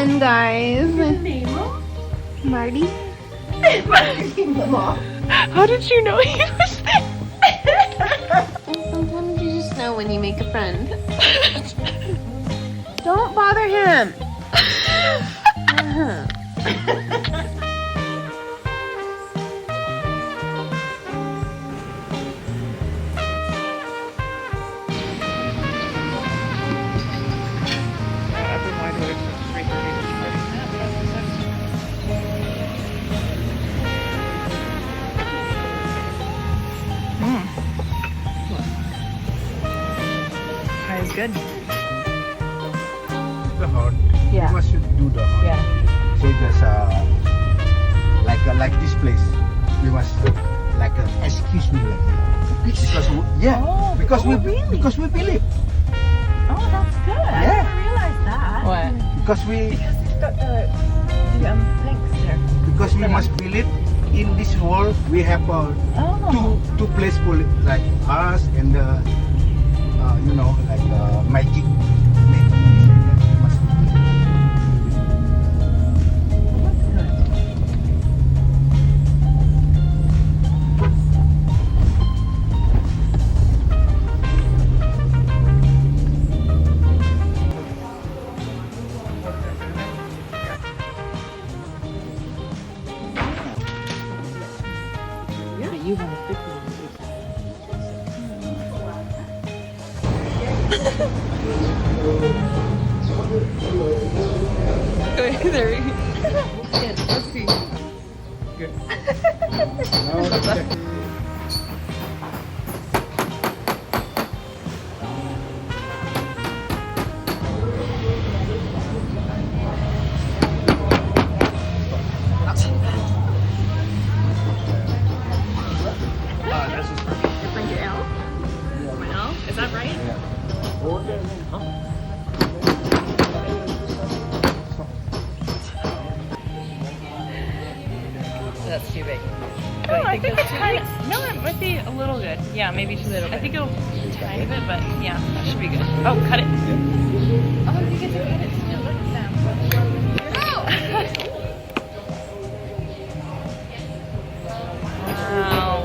friend, guys. Name him? Marty. How did you know he was there? Sometimes you just know when you make a friend. Don't bother him. Pie is good. The horn. Yeah. You must do the horn. Yeah. So just like this place, we must excuse me like that. Because really? because we believe. Oh, that's good. I Yeah. didn't realize that. What? Because It's got the links there. because we must believe in this world we have Oh. two place for like us and magic. We must believe. You want to fix it. There we go. Let's see. Good. Now check. Is that right? That's too big. Oh, I think it's kind of, no, it might be a little good. Yeah, maybe just a little bit. I think it'll tiny bit, but yeah, that should be good. Oh, cut it. Oh, you get to cut it. Look at them. Wow.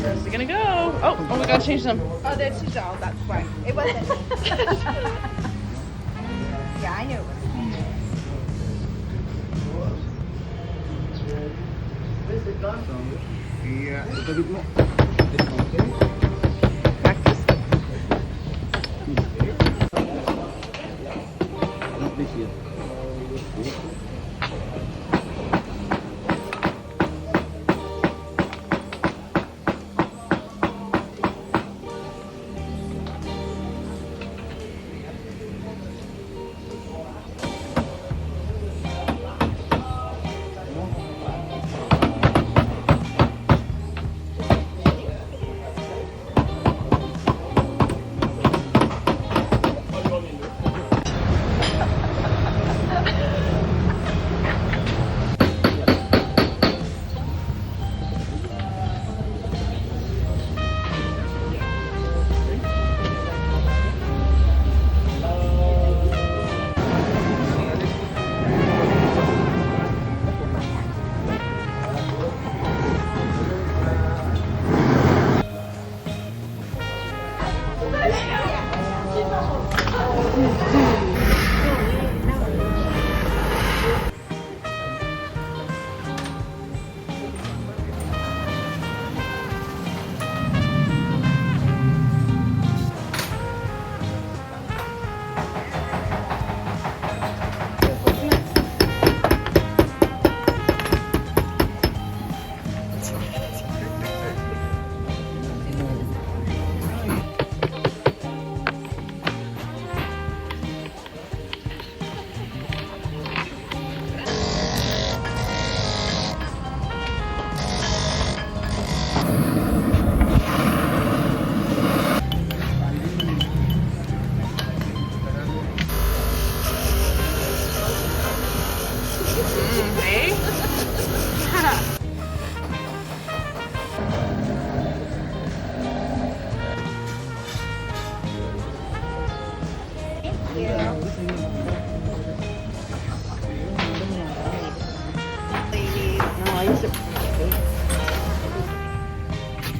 Where's it gonna go? Oh, we gotta change them. Oh, that's his all. That's right. It wasn't. Yeah, I knew. Iya, tadi mo.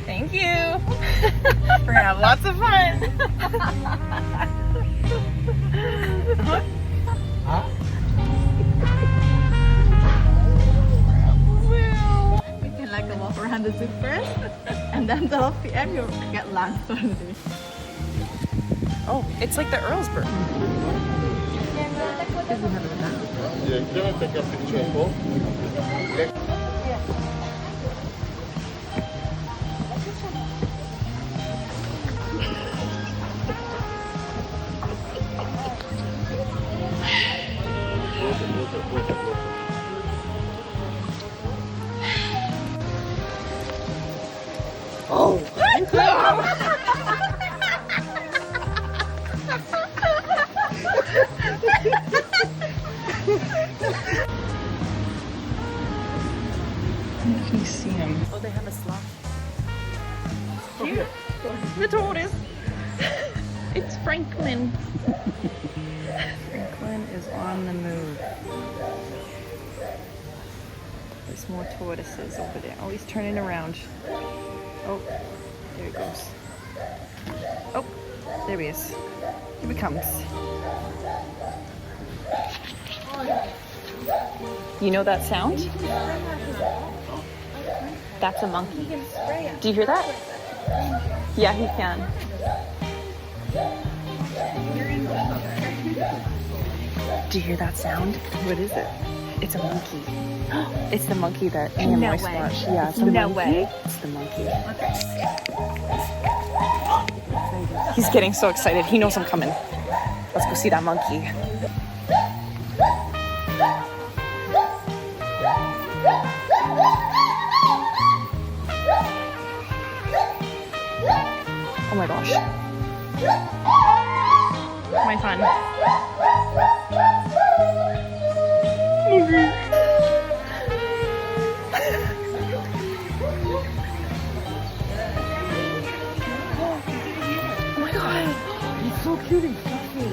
Thank you. We're gonna have lots of fun. We can like walk around the zoo first, and then 12 p.m. you get lunch already. Oh, it's like the Earlsburg. Yeah, can I take a picture of both? Can you see him? Oh, they have a sloth. Cute. The tortoise. It's Franklin. Franklin is on the move. There's more tortoises over there. Oh, he's turning around. Oh, there he goes. Oh, there he is. Here he comes. You know that sound? That's a monkey. Do you hear that? Yeah, he can. Do you hear that sound? What is it? It's a monkey. It's the monkey that me and Moise watched. Yeah, it's the monkey. Way. It's the monkey. He's getting so excited. He knows I'm coming. Let's go see that monkey. Oh my gosh. My fun. Monkey. Oh my god. He's so cute and fluffy.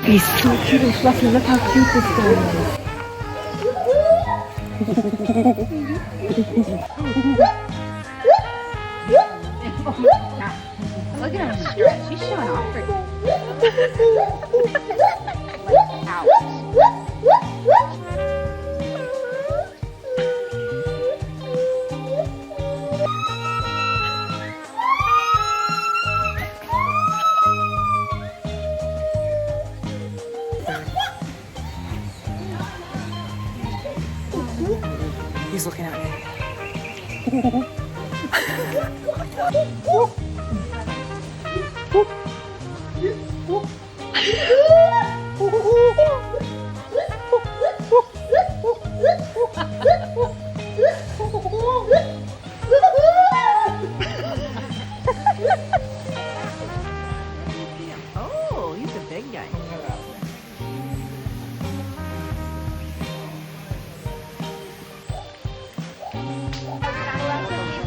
He's so cute and fluffy. Look how cute this guy is. Look at him stretch. He's showing off for you. He's looking at me. Oh, he's a big guy.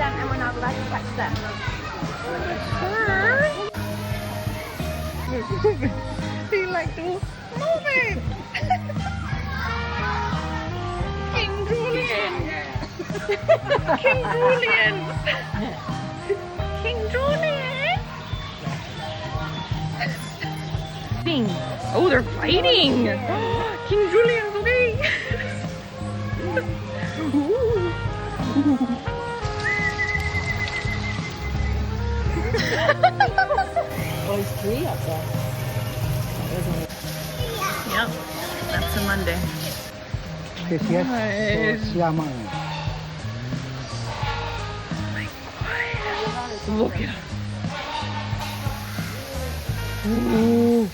And we're not allowed to touch them. He like to move it. King Julian. King Julian. King Julian. Fighting. Oh, they're fighting. King Julian's okay. Oh, it's 3 outside. Yep, that's a Monday. Look at him. Ooh.